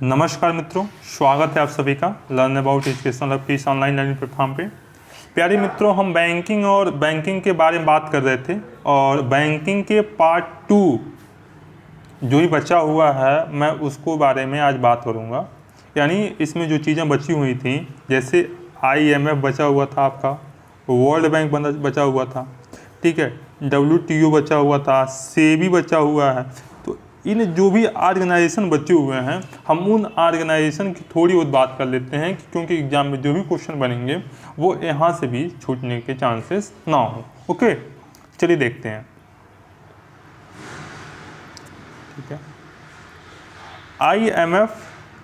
नमस्कार मित्रों, स्वागत है आप सभी का लर्न अबाउट एजुकेशनल हब की इस ऑनलाइन लर्निंग प्लेटफॉर्म पे। प्यारे मित्रों, हम बैंकिंग के बारे में बात कर रहे थे और बैंकिंग के पार्ट 2 जो ही बचा हुआ है मैं उसको बारे में आज बात करूँगा। यानी इसमें जो चीज़ें बची हुई थी, जैसे IMF बचा हुआ था आपका, वर्ल्ड बैंक बचा हुआ था, ठीक है, WTO बचा हुआ था, सेबी बचा हुआ है। तो इन जो भी ऑर्गेनाइजेशन बचे हुए हैं, हम उन ऑर्गेनाइजेशन की थोड़ी बहुत बात कर लेते हैं, क्योंकि एग्जाम में जो भी क्वेश्चन बनेंगे वो यहाँ से भी छूटने के चांसेस ना हो। ओके, चलिए देखते हैं। ठीक है, IMF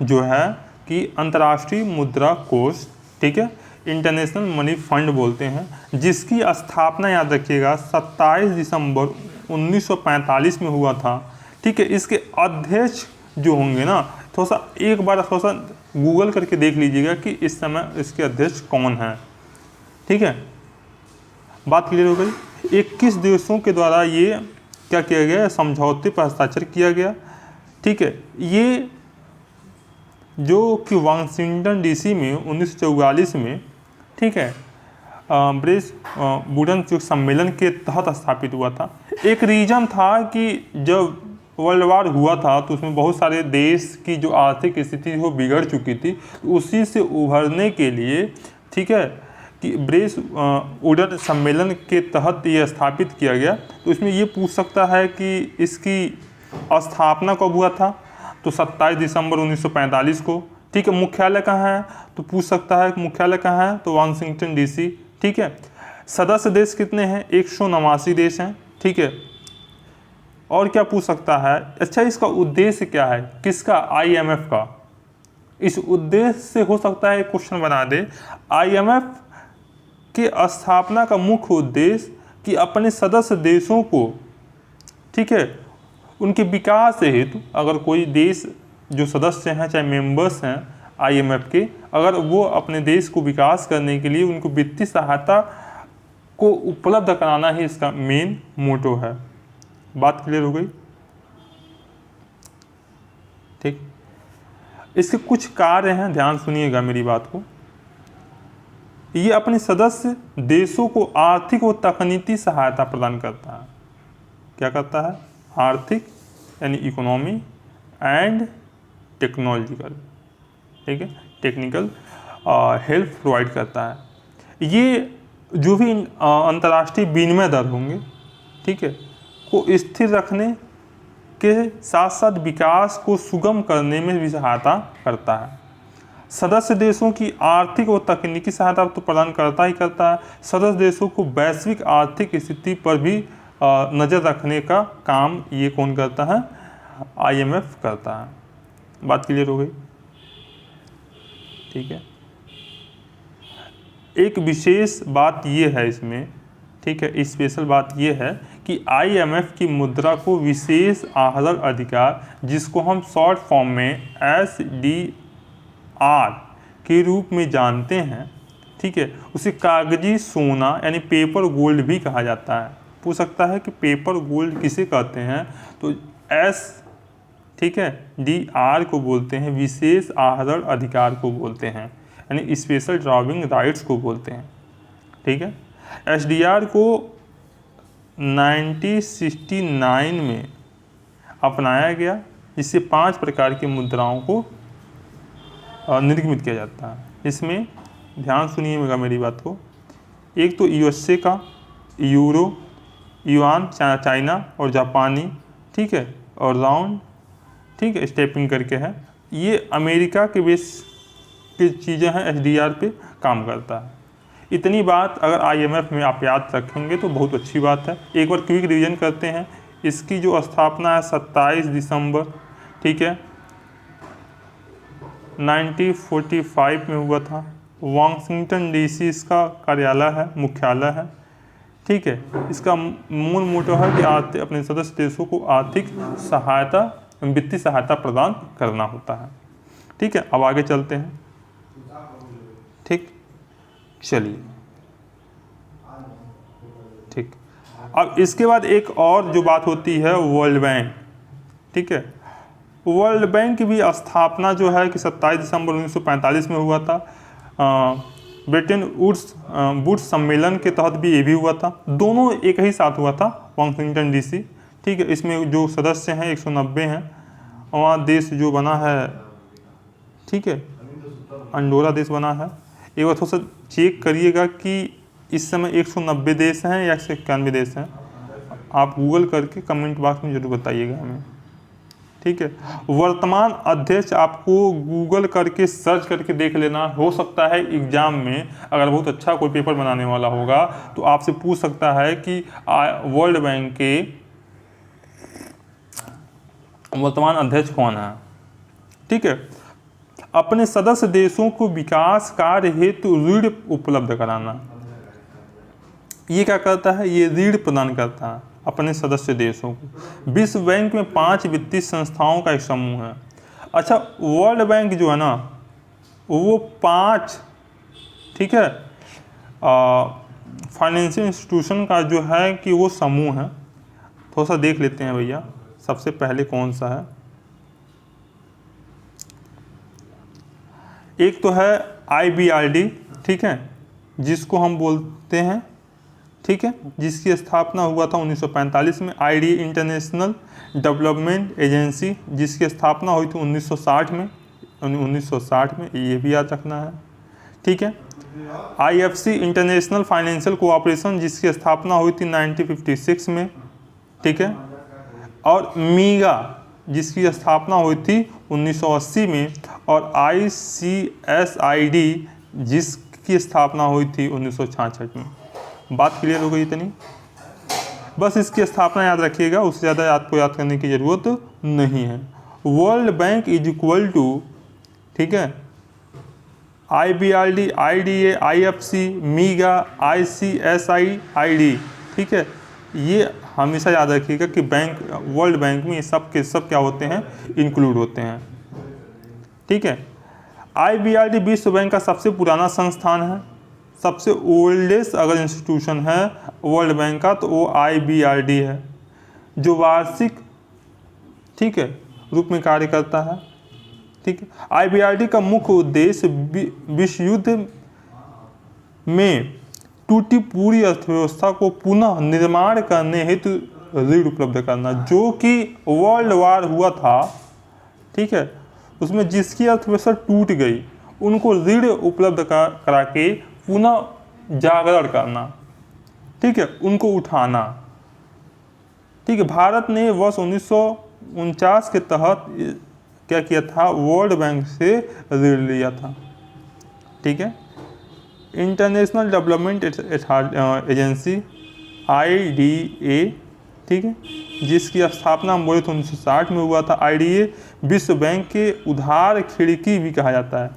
जो है कि अंतर्राष्ट्रीय मुद्रा कोष, ठीक है, इंटरनेशनल मनी फंड बोलते हैं, जिसकी स्थापना याद रखिएगा 27 दिसंबर 1945 में हुआ था। ठीक है, इसके अध्यक्ष जो होंगे ना, एक बार थोड़ा सा गूगल करके देख लीजिएगा कि इस समय इसके अध्यक्ष कौन है। ठीक है, बात क्लियर हो गई। 21 देशों के द्वारा ये क्या किया गया, समझौते पर हस्ताक्षर किया गया। ठीक है, ये जो कि वाशिंगटन DC में 1944 में, ठीक है, ब्रिक्स वुडन सम्मेलन के तहत स्थापित हुआ था। एक रीजन था कि जब वर्ल्ड वार हुआ था तो उसमें बहुत सारे देश की जो आर्थिक स्थिति वो बिगड़ चुकी थी, उसी से उभरने के लिए, ठीक है, कि ब्रिक्स वुडन सम्मेलन के तहत ये स्थापित किया गया। तो इसमें ये पूछ सकता है कि इसकी स्थापना कब हुआ था, तो 27 दिसंबर 1945 को। ठीक है, मुख्यालय कहाँ है, तो पूछ सकता है मुख्यालय कहाँ है, तो वाशिंगटन DC। ठीक है, सदस्य देश कितने हैं, 189 देश हैं। ठीक है, और क्या पूछ सकता है, अच्छा इसका उद्देश्य क्या है, किसका, IMF का। इस उद्देश्य से हो सकता है क्वेश्चन बना दे, IMF के स्थापना का मुख्य उद्देश्य कि अपने सदस्य देशों को, ठीक है, उनके विकास हेतु, अगर कोई देश जो सदस्य हैं, चाहे मेंबर्स हैं IMF के, अगर वो अपने देश को विकास करने के लिए उनको वित्तीय सहायता को उपलब्ध कराना ही इसका मेन मोटो है। बात क्लियर हो गई। ठीक, इसके कुछ कार्य हैं, ध्यान सुनिएगा मेरी बात को। ये अपने सदस्य देशों को आर्थिक और तकनीकी सहायता प्रदान करता है। क्या करता है, आर्थिक यानी इकोनॉमी एंड टेक्नोलॉजिकल, ठीक है, टेक्निकल हेल्प प्रोवाइड करता है। ये जो भी अंतर्राष्ट्रीय विनिमय दर होंगे, ठीक है, को स्थिर रखने के साथ साथ विकास को सुगम करने में भी सहायता करता है। सदस्य देशों की आर्थिक और तकनीकी सहायता तो प्रदान करता ही करता है, सदस्य देशों को वैश्विक आर्थिक स्थिति पर भी नज़र रखने का काम ये कौन करता है, IMF करता है। बात क्लियर हो गई। ठीक है, एक विशेष बात ये है इसमें, ठीक है, स्पेशल बात ये है कि IMF की मुद्रा को विशेष आहरण अधिकार, जिसको हम शॉर्ट फॉर्म में SDR के रूप में जानते हैं, ठीक है, उसे कागजी सोना यानी पेपर गोल्ड भी कहा जाता है। पूछ सकता है कि पेपर गोल्ड किसे कहते हैं, तो ठीक है, DR को बोलते हैं विशेष आहरण अधिकार को बोलते हैं, यानी स्पेशल ड्राइविंग राइट्स को बोलते हैं। ठीक है, SDR को 1969 में अपनाया गया, जिससे 5 प्रकार की मुद्राओं को निर्मित किया जाता है। इसमें ध्यान सुनिएगा मेरी बात को। एक तो USA का, यूरो, युआन चाइना और जापानी, ठीक है, और राउंड, ठीक है, स्टेपिंग करके है। ये अमेरिका के बेस की चीज़ें हैं, SDR पे काम करता है। इतनी बात अगर IMF में आप याद रखेंगे तो बहुत अच्छी बात है। एक बार क्विक रिवीजन करते हैं। इसकी जो स्थापना है 27 दिसंबर, ठीक है, 1945 में हुआ था। वाशिंगटन DC इसका कार्यालय है, मुख्यालय है। ठीक है, इसका मूल मोटो है कि अपने सदस्य देशों को आर्थिक सहायता, वित्तीय सहायता प्रदान करना होता है। ठीक है, अब आगे चलते हैं। ठीक, चलिए, ठीक, अब इसके बाद एक और जो बात होती है वर्ल्ड बैंक। ठीक है, वर्ल्ड बैंक की भी स्थापना जो है कि 27 दिसंबर 1945 में हुआ था। ब्रिटेन वुड्स सम्मेलन के तहत भी ये भी हुआ था। दोनों एक ही साथ हुआ था, वाशिंगटन डीसी। ठीक है, इसमें जो सदस्य हैं 190 हैं। वहाँ देश जो बना है, ठीक है, अंडोरा देश बना है। एक बार थोड़ा सा चेक करिएगा कि इस समय 190 देश हैं या 191 देश हैं। आप गूगल करके कमेंट बॉक्स में जरूर बताइएगा हमें। ठीक है, वर्तमान अध्यक्ष आपको गूगल करके सर्च करके देख लेना। हो सकता है एग्जाम में अगर बहुत अच्छा कोई पेपर बनाने वाला होगा तो आपसे पूछ सकता है कि वर्ल्ड बैंक के वर्तमान अध्यक्ष कौन है। ठीक है, अपने सदस्य देशों को विकास कार्य हेतु ऋण उपलब्ध कराना। ये क्या करता है, ये ऋण प्रदान करता है अपने सदस्य देशों को। विश्व बैंक में 5 वित्तीय संस्थाओं का एक समूह है। अच्छा, वर्ल्ड बैंक जो है ना वो 5, ठीक है, फाइनेंशियल इंस्टीट्यूशन का जो है कि वो समूह है। थोड़ा सा देख लेते हैं भैया, सबसे पहले कौन सा है। एक तो है IBRD, ठीक है, जिसको हम बोलते हैं, ठीक है, जिसकी स्थापना हुआ था 1945 में। IDA इंटरनेशनल डेवलपमेंट एजेंसी, जिसकी स्थापना हुई थी 1960 में। 1960 में, ये भी याद रखना है। ठीक है, IFC इंटरनेशनल फाइनेंशियल कोऑपरेशन, जिसकी स्थापना हुई थी 1956 में। ठीक है, और मीगा, जिसकी स्थापना हुई थी 1980 में। और ICSID, जिसकी स्थापना हुई थी 1966 में। बात क्लियर हो गई इतनी? बस इसकी स्थापना याद रखिएगा, उससे ज़्यादा आपको याद करने की ज़रूरत नहीं है। World bank is equal to, ठीक है, IBRD, IDA, IFC, मीगा, ICSID, ठीक है, ये हमेशा याद रखिएगा कि बैंक, वर्ल्ड बैंक में ये सब के सब क्या होते हैं, इंक्लूड होते हैं। ठीक है, IBRD विश्व बैंक का सबसे पुराना संस्थान है। सबसे ओल्डेस्ट अगर इंस्टीट्यूशन है वर्ल्ड बैंक का तो वो IBRD है, जो वार्षिक, ठीक है, रूप में कार्य करता है। ठीक है, IBRD का मुख्य उद्देश्य विश्व युद्ध में टूटी पूरी अर्थव्यवस्था को पुनः निर्माण करने हेतु ऋण उपलब्ध करना। जो कि वर्ल्ड वार हुआ था, ठीक है, उसमें जिसकी अर्थव्यवस्था टूट गई उनको ऋण उपलब्ध करा के पुनः जागरण करना, ठीक है, उनको उठाना। ठीक है, भारत ने वर्ष 1949 के तहत क्या किया था, वर्ल्ड बैंक से ऋण लिया था। ठीक है, इंटरनेशनल डेवलपमेंट एजेंसी IDA, ठीक है, जिसकी स्थापना हम बोले तो 1960 में हुआ था। IDA विश्व बैंक के उधार खिड़की भी कहा जाता है।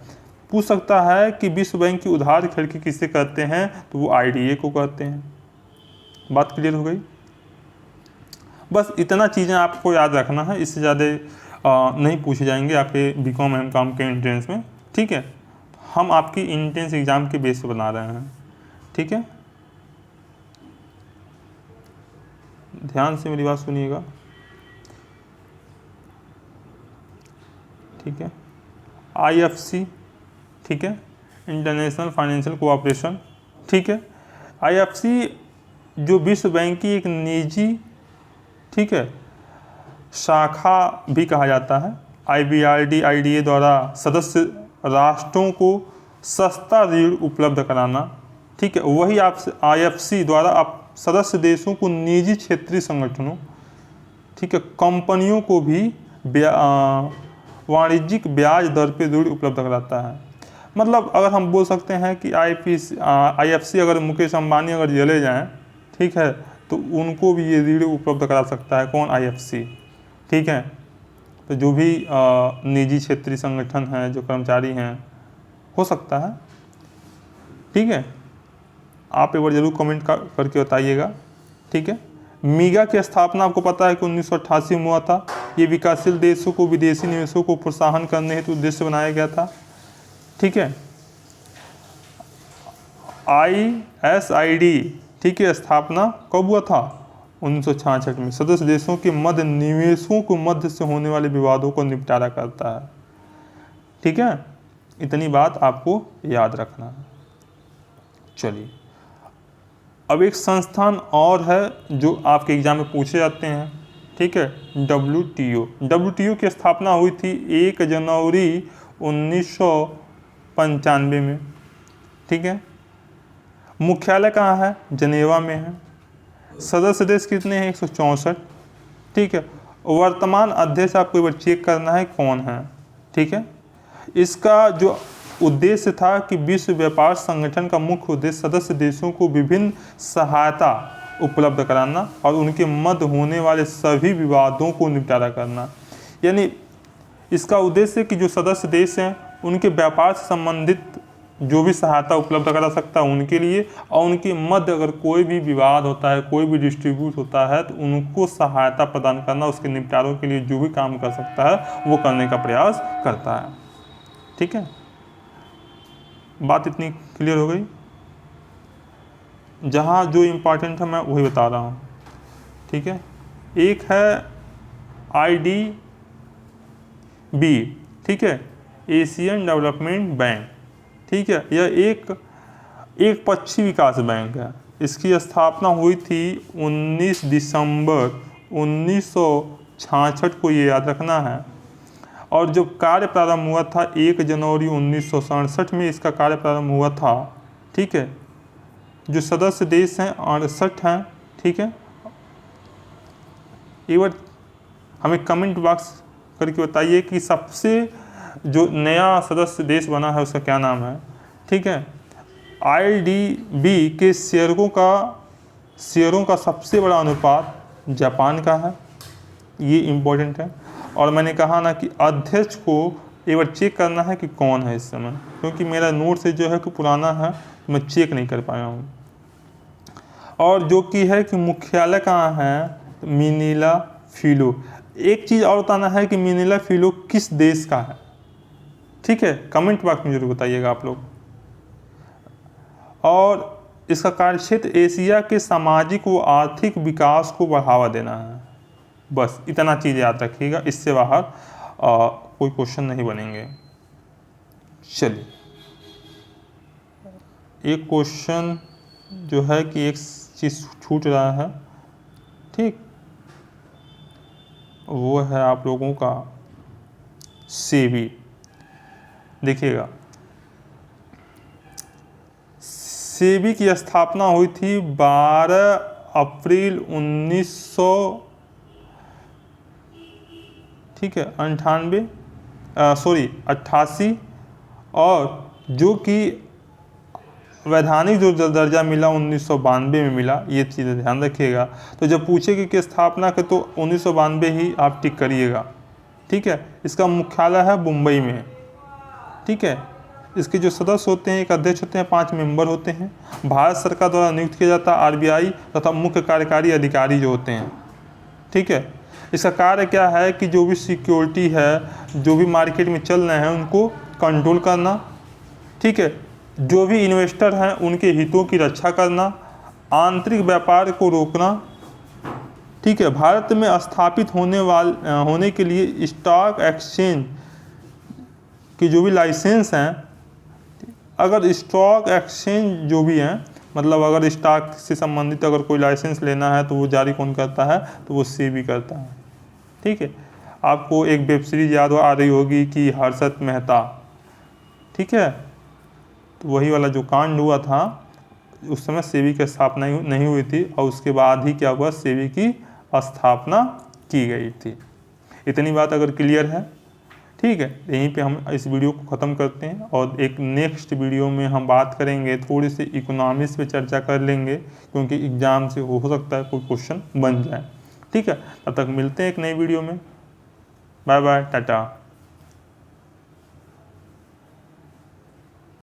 पूछ सकता है कि विश्व बैंक की उधार खिड़की किसे कहते हैं, तो वो IDA को कहते हैं। बात क्लियर हो गई? बस इतना चीज़ें आपको याद रखना है, इससे ज़्यादा नहीं पूछे जाएंगे आपके BCom MCom के एंट्रेंस में। ठीक है, हम आपकी एंट्रेंस एग्ज़ाम के बेस पर बना रहे हैं। ठीक है, ध्यान से मेरी बात सुनिएगा। ठीक है, IFC, ठीक है, इंटरनेशनल फाइनेंशियल कोऑपरेशन। ठीक है, IFC जो विश्व बैंक की एक निजी, ठीक है, शाखा भी कहा जाता है। IBRD IDA द्वारा सदस्य राष्ट्रों को सस्ता ऋण उपलब्ध कराना। ठीक है, वही आप IFC द्वारा आप सदस्य देशों को निजी क्षेत्रीय संगठनों, ठीक है, कंपनियों को भी वाणिज्यिक ब्याज दर पे ऋण उपलब्ध कराता है। मतलब अगर हम बोल सकते हैं कि IFC अगर मुकेश अंबानी अगर चले जाएं, ठीक है, तो उनको भी ये ऋण उपलब्ध करा सकता है। कौन? IFC। ठीक है, तो जो भी निजी क्षेत्रीय संगठन हैं, जो कर्मचारी हैं, हो सकता है। ठीक है, आप एक बार जरूर कमेंट करके बताइएगा। ठीक है, मीगा की स्थापना आपको पता है कि 1988 में हुआ था। ये विकासशील देशों को विदेशी निवेशों को प्रोत्साहन करने हेतु उद्देश्य बनाया गया था। ठीक है, ISID, ठीक है, स्थापना कब हुआ था? 1966 में सदस्य देशों के मध्य निवेशों को मध्य से होने वाले विवादों को निपटारा करता है। ठीक है, इतनी बात आपको याद रखना है। चलिए, अब एक संस्थान और है जो आपके एग्जाम में पूछे जाते हैं। ठीक है, WTO की स्थापना हुई थी 1 जनवरी 1995 में। ठीक है, मुख्यालय कहाँ है? जनेवा में है। सदस्य देश कितने हैं? 164। ठीक है, वर्तमान अध्यक्ष आपको एक बार चेक करना है कौन है। ठीक है, इसका जो उद्देश्य था कि विश्व व्यापार संगठन का मुख्य उद्देश्य सदस्य देशों को विभिन्न सहायता उपलब्ध कराना और उनके मध्य होने वाले सभी विवादों को निपटारा करना। यानी इसका उद्देश्य कि जो सदस्य देश हैं उनके व्यापार से संबंधित जो भी सहायता उपलब्ध करा सकता है उनके लिए, और उनके मध्य अगर कोई भी विवाद होता है, कोई भी डिस्ट्रीब्यूट होता है, तो उनको सहायता प्रदान करना, उसके निपटारों के लिए जो भी काम कर सकता है वो करने का प्रयास करता है। ठीक है, बात इतनी क्लियर हो गई। जहाँ जो इम्पोर्टेंट है मैं वही बता रहा हूँ। ठीक है, एक है IDB, ठीक है, एशियन डेवलपमेंट बैंक। ठीक है, यह एक पक्षी विकास बैंक है। इसकी स्थापना हुई थी 19 दिसंबर 1966 को, ये याद रखना है। और जो कार्य प्रारंभ हुआ था 1 जनवरी 1967 में इसका कार्य प्रारंभ हुआ था। ठीक है, जो सदस्य देश हैं 68 हैं। ठीक है, एक बार हमें कमेंट बॉक्स करके बताइए कि सबसे जो नया सदस्य देश बना है उसका क्या नाम है। ठीक है, IDB के शेयरों का सबसे बड़ा अनुपात जापान का है, ये इम्पोर्टेंट है। और मैंने कहा ना कि अध्यक्ष को एक बार चेक करना है कि कौन है इस समय, क्योंकि मेरा नोट से जो है कि पुराना है, मैं चेक नहीं कर पाया हूँ। और जो कि है कि मुख्यालय कहाँ है? मिनिला फिलो। एक चीज़ और बताना है कि मिनिला फिलो किस देश का है। ठीक है, कमेंट बॉक्स में जरूर बताइएगा आप लोग। और इसका कार्यक्षेत्र एशिया के सामाजिक व आर्थिक विकास को बढ़ावा देना है। बस इतना चीज़ याद रखिएगा, इससे बाहर कोई क्वेश्चन नहीं बनेंगे। चलिए, एक क्वेश्चन जो है कि एक चीज़ छूट रहा है। ठीक, वो है आप लोगों का सेबी। देखिएगा, सेबी की स्थापना हुई थी 12 अप्रैल 88, और जो कि वैधानिक जो दर्जा मिला 1992 में मिला। ये चीज़ें ध्यान रखिएगा। तो जब पूछेगी कि स्थापना के, तो 1992 ही आप टिक करिएगा। ठीक है, इसका मुख्यालय है मुंबई में। ठीक है, इसके जो सदस्य होते हैं, एक अध्यक्ष होते हैं, 5 मेंबर होते हैं। भारत सरकार द्वारा नियुक्त किया जाता है RBI तथा मुख्य कार्यकारी अधिकारी जो होते हैं। ठीक है, इसका कार्य क्या है कि जो भी सिक्योरिटी है, जो भी मार्केट में चल रहे हैं उनको कंट्रोल करना। ठीक है, जो भी इन्वेस्टर हैं उनके हितों की रक्षा करना, आंतरिक व्यापार को रोकना। ठीक है, भारत में स्थापित होने के लिए स्टॉक एक्सचेंज की जो भी लाइसेंस हैं, अगर स्टॉक एक्सचेंज जो भी हैं, मतलब अगर स्टॉक से संबंधित अगर कोई लाइसेंस लेना है तो वो जारी कौन करता है? तो वो सेबी करता है। ठीक है, आपको एक वेब सीरीज याद आ रही होगी कि हर्षद मेहता। ठीक है, तो वही वाला जो कांड हुआ था उस समय सेबी की स्थापना नहीं हुई थी, और उसके बाद ही क्या हुआ? सेबी की स्थापना की गई थी। इतनी बात अगर क्लियर है, ठीक है, यहीं पे हम इस वीडियो को ख़त्म करते हैं, और एक नेक्स्ट वीडियो में हम बात करेंगे, थोड़ी सी इकोनॉमिक्स पे चर्चा कर लेंगे, क्योंकि एग्ज़ाम से हो सकता है कोई क्वेश्चन बन जाए। ठीक है, तब तक मिलते हैं एक नई वीडियो में। Bye bye, Tata.